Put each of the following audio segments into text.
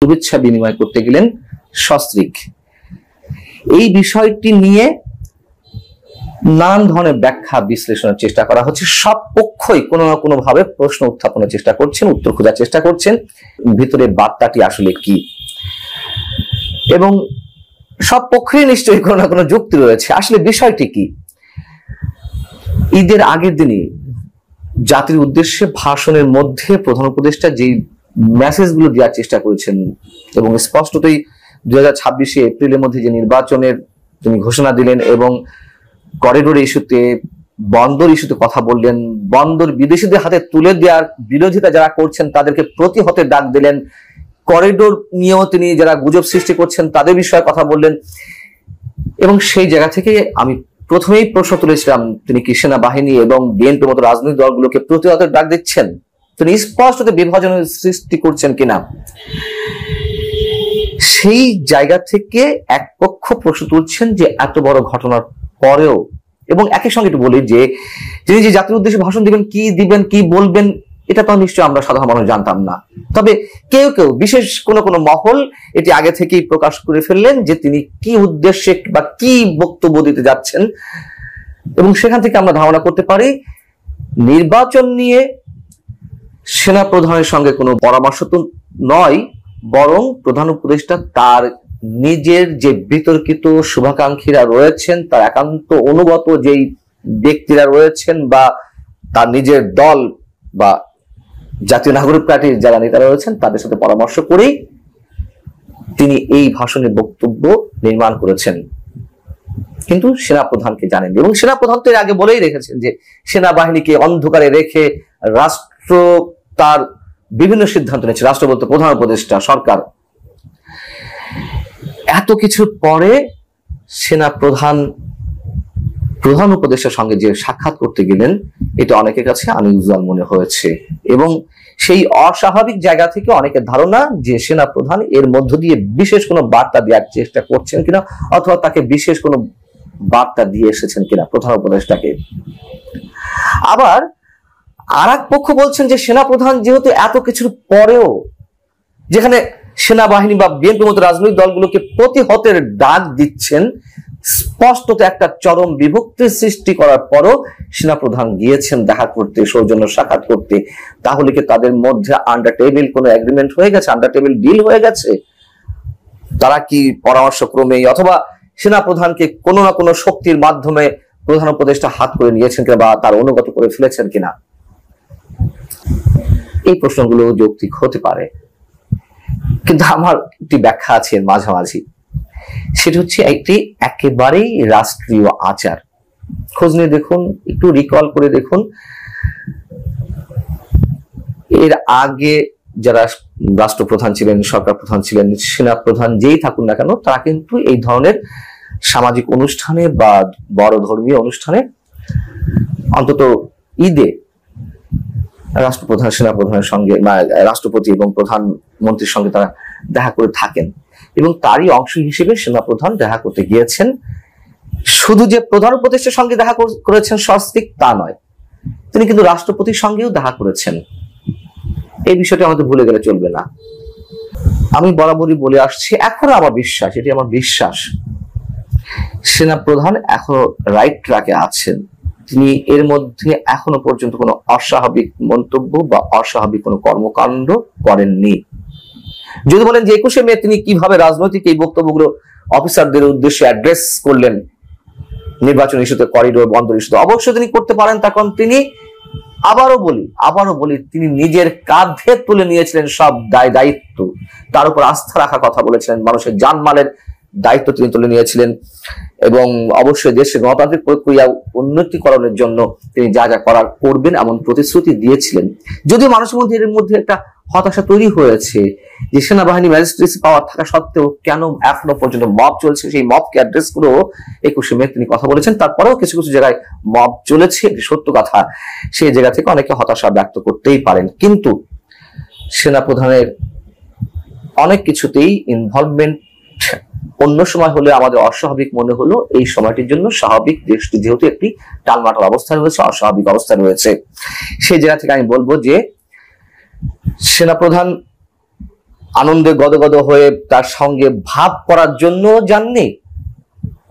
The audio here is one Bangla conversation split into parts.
শুভেচ্ছা বিনিময় করতে গেলেন সস্ত্রীক। এই বিষয়টি নিয়ে নানান ধরনের ব্যাখ্যা বিশ্লেষণের চেষ্টা করা হচ্ছে। সব পক্ষই কোনো না কোনো ভাবে প্রশ্ন উত্থাপনের চেষ্টা করছেন, উত্তর খোঁজার চেষ্টা করছেন ভিতরে বার্তাটি আসলে কি, এবং সব পক্ষেই নিশ্চয়ই কোনো না কোনো যুক্তি রয়েছে। আসলে বিষয়টি কি? ঈদের আগের দিনই জাতির উদ্দেশ্যে ভাষণের মধ্যে প্রধান উপদেষ্টা যে মেসেজগুলো দেওয়ার চেষ্টা করেছেন এবং স্পষ্টতই 2026 এপ্রিলের মধ্যে যে নির্বাচনের তিনি ঘোষণা দিলেন এবং করিডোর ইস্যুতে, বন্দর ইস্যুতে কথা বললেন, বন্দর বিদেশিদের হাতে তুলে দেওয়ার বিরোধিতা যারা করছেন তাদেরকে প্রতিহতে ডাক দিলেন, করিডোর নিয়েও তিনি যারা গুজব সৃষ্টি করছেন তাদের বিষয়ে কথা বললেন। এবং সেই জায়গা থেকে আমি প্রথমেই প্রশ্ন তুলেছিলাম, তিনি কি সেনাবাহিনী এবং বিএনপির মতো রাজনৈতিক দলগুলোকে প্রতিহতে ডাক দিচ্ছেন? তিনি স্পষ্টত বিভাজনের সৃষ্টি করছেন কিনা? সেই জায়গা থেকে এক পক্ষ প্রশ্ন তুলছেন যে এত বড় ঘটনার পরেও, এবং একই সঙ্গে একটু বলি যে তিনি যে জাতির উদ্দেশ্যে ভাষণ দিবেন, কি বলবেন, এটা তো নিশ্চয়ই আমরা সাধারণ মানুষ জানতাম না। তবে কেউ কেউ, বিশেষ কোনো মহল এটি আগে থেকেই প্রকাশ করে ফেললেন যে তিনি কি উদ্দেশ্যে বা কি বক্তব্য দিতে যাচ্ছেন, এবং সেখান থেকে আমরা ধারণা করতে পারি নির্বাচন নিয়ে সেনা প্রধানের সঙ্গে কোনো পরামর্শ তো নয়, বরং প্রধান উপদেষ্টা তার নিজের যে বিতর্কিত শুভাকাঙ্ক্ষীরা রয়েছেন, তার একান্ত অনুগত যেই ব্যক্তিরা রয়েছেন বা তার নিজের দল বা জাতীয় নাগরিক পার্টির যারা নেতারা রয়েছেন তাদের সাথে পরামর্শ করেই তিনি এই ভাষণের বক্তব্য নির্মাণ করেছেন। কিন্তু সেনাপ্রধানকে জানেন, এবং সেনাপ্রধান তো এর আগে বলেই রেখেছেন যে সেনাবাহিনীকে অন্ধকারে রেখে রাষ্ট্র তার বিভিন্ন সিদ্ধান্ত নিচ্ছে, রাষ্ট্র বলতে প্রধান উপদেষ্টা, সরকার। এত কিছুর পরে প্রধান উপদেষ্টার সঙ্গে যে সাক্ষাৎ করতে গেলেন, এটা অনেকের কাছে আনইউজুয়াল মনে হয়েছে, এবং সেই অস্বাভাবিক জায়গা থেকে অনেকের ধারণা যে সেনা প্রধান এর মধ্য দিয়ে বিশেষ কোনো বার্তা দেওয়ার চেষ্টা করছেন কিনা, অথবা তাকে বিশেষ কোনো বার্তা দিয়ে এসেছেন কিনা প্রধান উপদেষ্টাকে। আবার আর এক পক্ষ বলছেন যে সেনাপ্রধান যেহেতু এত কিছুর পরেও, যেখানে সেনাবাহিনী বা বিএনপির মতো রাজনৈতিক দলগুলোকে প্রতিহতের ডাক দিচ্ছেন, স্পষ্টত একটা চরম বিভক্তির সৃষ্টি করার পরও সেনাপ্রধান গিয়েছেন দেখা করতে, সৌজন্য সাক্ষাৎ করতে, তাহলে কি তাদের মধ্যে আন্ডার টেবিল কোনো এগ্রিমেন্ট হয়ে গেছে, আন্ডার টেবিল ডিল হয়ে গেছে? তারা কি পরামর্শক্রমে অথবা সেনাপ্রধানকে কোনো না কোনো শক্তির মাধ্যমে প্রধান উপদেষ্টা হাত করে নিয়েছেন কিনা বা তার অনুগত করে ফেলেছেন কিনা? এই প্রশ্নগুলো যৌক্তিক হতে পারে, কিন্তু আমার একটি ব্যাখ্যা আছে মাঝামাঝি। সেটা হচ্ছে একটি একেবারেই রাষ্ট্রীয় আচার। খোঁজ নিয়ে দেখুন, একটু রিকল করে দেখুন, এর আগে যারা রাষ্ট্রপ্রধান ছিলেন, সরকার প্রধান ছিলেন, সেনা প্রধান যেই থাকুন না কেন, তারা কিন্তু এই ধরনের সামাজিক অনুষ্ঠানে বা বড় ধর্মীয় অনুষ্ঠানে, অন্তত ঈদে, রাষ্ট্রপ্রধান সেনাপ্রধানের সঙ্গে বা রাষ্ট্রপতি এবং প্রধানমন্ত্রীর সঙ্গে তারা দেখা করে থাকেন, এবং তারই অংশ হিসেবে সেনাপ্রধান দেখা করতে গিয়েছেন। শুধু যে প্রধান উপদেষ্টার সঙ্গে দেখা করেছেন সস্ত্রীক তা নয়, তিনি কিন্তু রাষ্ট্রপতির সঙ্গেও দেখা করেছেন। এই বিষয়টি আমাদের ভুলে গেলে চলবে না। আমি বরাবরই বলে আসছি, এখনো আমার বিশ্বাস, এটি আমার বিশ্বাস, সেনাপ্রধান এখনো রাইট ট্র্যাকে আছেন। তিনি এর মধ্যে এখনো পর্যন্ত কোনো অস্বাভাবিক মন্তব্য বা অস্বাভাবিক কোনো কর্মকাণ্ড করেননি। যদি বলেন যে 21শে মে তিনি কিভাবে রাজনৈতিক এই বক্তব্যগুলো অফিসারদের উদ্দেশ্যে অ্যাড্রেস করলেন, নির্বাচন ইস্যুতে, করিডোর, বন্দর ইস্যুতে, অবশ্যই তিনি করতে পারেন। তার কারণ তিনি, আবারও বলি, তিনি নিজের কাঁধে তুলে নিয়েছিলেন সব দায়িত্ব, তার উপর আস্থা রাখার কথা বলেছিলেন, মানুষের জানমালের দায়িত্ব তিনি তুলে নিয়েছিলেন, এবং অবশ্যই দেশের গণতান্ত্রিক প্রক্রিয়া উন্নতিকরণের জন্য তিনি যা যা করার করবেন এমন প্রতিশ্রুতি দিয়েছিলেন। যদিও মানুষের মধ্যে এর মধ্যে একটা হতাশা তৈরি হয়েছে যে সেনাবাহিনী ম্যাজিস্ট্রেসি পাওয়ার থাকা সত্ত্বেও কেন এখনো পর্যন্ত মব চলছে। সেই মবকে অ্যাড্রেস করেও 21শে মে তিনি কথা বলেছেন। তারপরেও কিছু কিছু জায়গায় মব চলেছে, এটি সত্য কথা। সেই জায়গা থেকে অনেকে হতাশা ব্যক্ত করতেই পারেন, কিন্তু সেনাপ্রধানের অনেক কিছুতেই ইনভলভমেন্ট অন্য সময় হলে আমাদের অস্বাভাবিক মনে হলো, এই সময়টির জন্য স্বাভাবিক। দেশটি যেহেতু একটি টালমাটাল অবস্থায় রয়েছে, অস্বাভাবিক অবস্থায় রয়েছে, সেই জায়গা থেকে আমি বলবো যে সেনাপ্রধান আনন্দে গদগদ হয়ে তার সঙ্গে ভাব করার জন্য যাননি,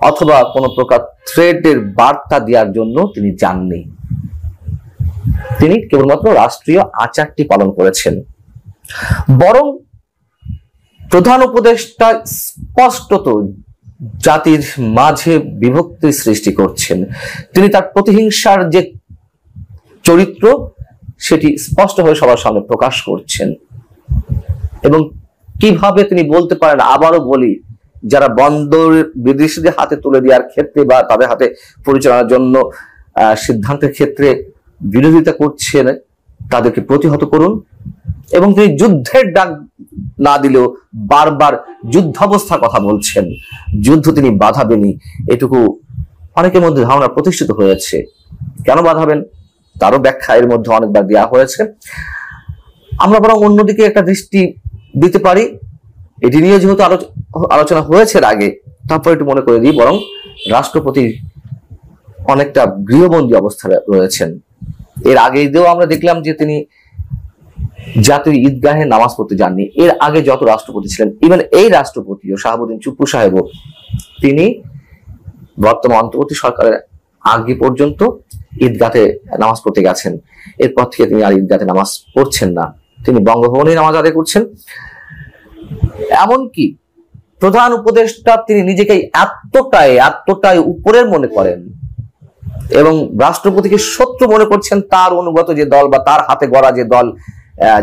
অথবা কোনো প্রকার থ্রেটের বার্তা দেওয়ার জন্য তিনি যাননি। তিনি কেবলমাত্র রাষ্ট্রীয় আচারটি পালন করেছেন। বরং প্রধান উপদেষ্টা স্পষ্টত জাতির মাঝে বিভক্তি সৃষ্টি করছেন। তিনি তার প্রতিহিংসার যে চরিত্র সেটি স্পষ্ট হয়ে সবার সামনে প্রকাশ করছেন। এবং কিভাবে তিনি বলতে পারেন, আবারও বলি, যারা বন্দর বিদেশিদের হাতে তুলে দেওয়ার ক্ষেত্রে বা তাদের হাতে পরিচালনার জন্য সিদ্ধান্তের ক্ষেত্রে বিরোধিতা করছেন, তাদেরকে প্রতিহত করুন। এবং তিনি যুদ্ধের ডাক না দিলেও বারবার যুদ্ধাবস্থার কথা বলছেন, যুদ্ধ তিনি বাধাবেনি, এটুকু অনেকের মধ্যে ধারণা প্রতিষ্ঠিত হয়েছে। কেন বাধাবেন তারও ব্যাখ্যা এর মধ্যে অনেকবার দেওয়া হয়েছে। আমরা বরং অন্যদিকে একটা দৃষ্টি দিতে পারি। এটি নিয়ে যেহেতু আলোচনা হয়েছে আগে, তারপর একটু মনে করে দিই, বরং রাষ্ট্রপতি অনেকটা গৃহবন্দী অবস্থায় রয়েছেন। এর আগেও আমরা দেখলাম যে তিনি জাতীয় ঈদগাহে নামাজ পড়তে যাননি। এর আগে যত রাষ্ট্রপতি ছিলেন, ইভেন এই রাষ্ট্রপতিও শাহাবুদ্দিন চুপ্পু সাহেবও, তিনি বর্তমান অন্তর্বর্তী সরকারের আগে পর্যন্ত ঈদগাহে নামাজ পড়তে গেছেন। এরপর থেকে তিনি আর ঈদগাহে নামাজ পড়ছেন না, তিনি বঙ্গভবনে নামাজ আদায় করছেন। এমনকি প্রধান উপদেষ্টা তিনি নিজেকে এতটাই উপরের মনে করেন এবং রাষ্ট্রপতিকে শত্রু মনে করছেন। তার অনুগত যে দল বা তার হাতে গড়া যে দল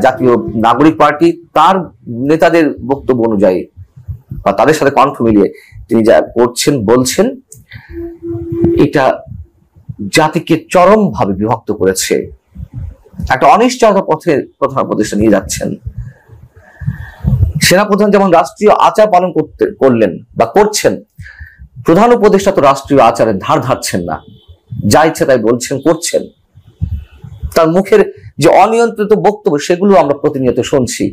জাতীয় নাগরিক পার্টি, তার নেতাদের বক্তব্য অনুযায়ী বা তাদের সাথে কণ্ঠ মিলিয়ে তিনি যা করছেন বলছেন, এটা জাতিকে চরমভাবে বিভক্ত করেছে। একটা অনিশ্চয়তা পথে প্রধান উপদেষ্টা নিয়ে যাচ্ছেন। সেনাপ্রধান যেমন রাষ্ট্রীয় আচার পালন করলেন বা করছেন, প্রধান উপদেষ্টা তো রাষ্ট্রীয় আচারের ধার ধারছেন না, যা ইচ্ছে তাই বলছেন, করছেন। তার মুখের যে অনিয়ন্ত্রিত বক্তব্য, সেগুলো আমরা প্রতিনিয়ত শুনছি।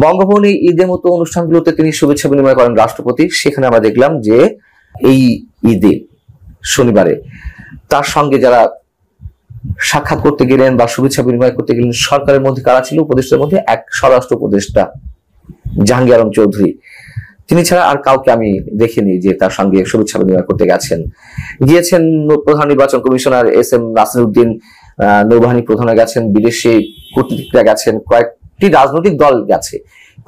বঙ্গভবনে ঈদের মতো অনুষ্ঠানগুলোতে তিনি শুভেচ্ছা বিনিময় করেন রাষ্ট্রপতি। সেখানে আমরা দেখলাম যে এই ঈদে শনিবারে তার সঙ্গে যারা সাক্ষাৎ করতে গেলেন বা শুভেচ্ছা বিনিময় করতে গেলেন, সরকারের মধ্যে কারা ছিল? উপদেষ্টার মধ্যে এক স্বরাষ্ট্র উপদেষ্টা জাহাঙ্গীর আলম চৌধুরী, তিনি ছাড়া আর কাউকে আমি দেখিনি যে তার সঙ্গে শুভেচ্ছা বিনিময় করতে গিয়েছেন। প্রধান নির্বাচন কমিশনার SM নাসিরউদ্দিন, নৌবাহিনী প্রধান গেছেন, বিদেশি কূটনীতিকরা গেছেন, কয়েকটি রাজনৈতিক দল গেছে,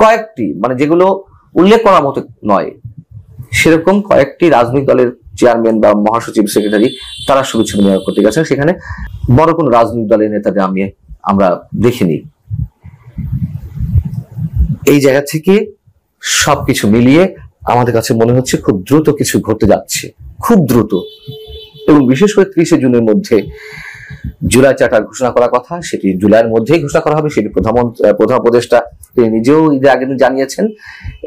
কয়েকটি মানে যেগুলো উল্লেখ করার মতো নয় সেরকম কয়েকটি রাজনৈতিক দলের চেয়ারম্যান বা মহাসচিব, সেক্রেটারি, তারা শুভেচ্ছা বিনিময় করতে গেছেন। সেখানে বড় কোন রাজনৈতিক দলের নেতাদের আমরা দেখিনি। এই জায়গা থেকে সবকিছু মিলিয়ে আমাদের কাছে মনে হচ্ছে খুব দ্রুত কিছু ঘটতে যাচ্ছে, খুব দ্রুত। এবং বিশেষ করে 30শে জুনের মধ্যে জুলাই চার্টার ঘোষণা করার কথা, সেটি জুলাইয়ের মধ্যেই ঘোষণা করা হবে, সেটি প্রধান উপদেষ্টা তিনি নিজেও ঈদের আগের দিন জানিয়েছেন।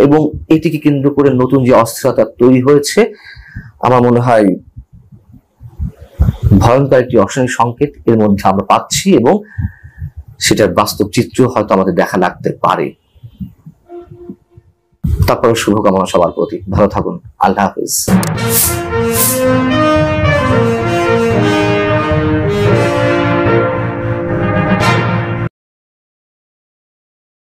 এবং এটিকে কেন্দ্র করে নতুন যে অস্থিরতা তৈরি হয়েছে, আমার মনে হয় ভয়ঙ্কর একটি অশনি সংকেত এর মধ্যে আমরা পাচ্ছি, এবং সেটার বাস্তব চিত্র হয়তো আমাদের দেখা লাগতে পারে। তারপরে শুভকামনা সবার প্রতি। ভালো থাকুন। আল্লাহ হাফিজ।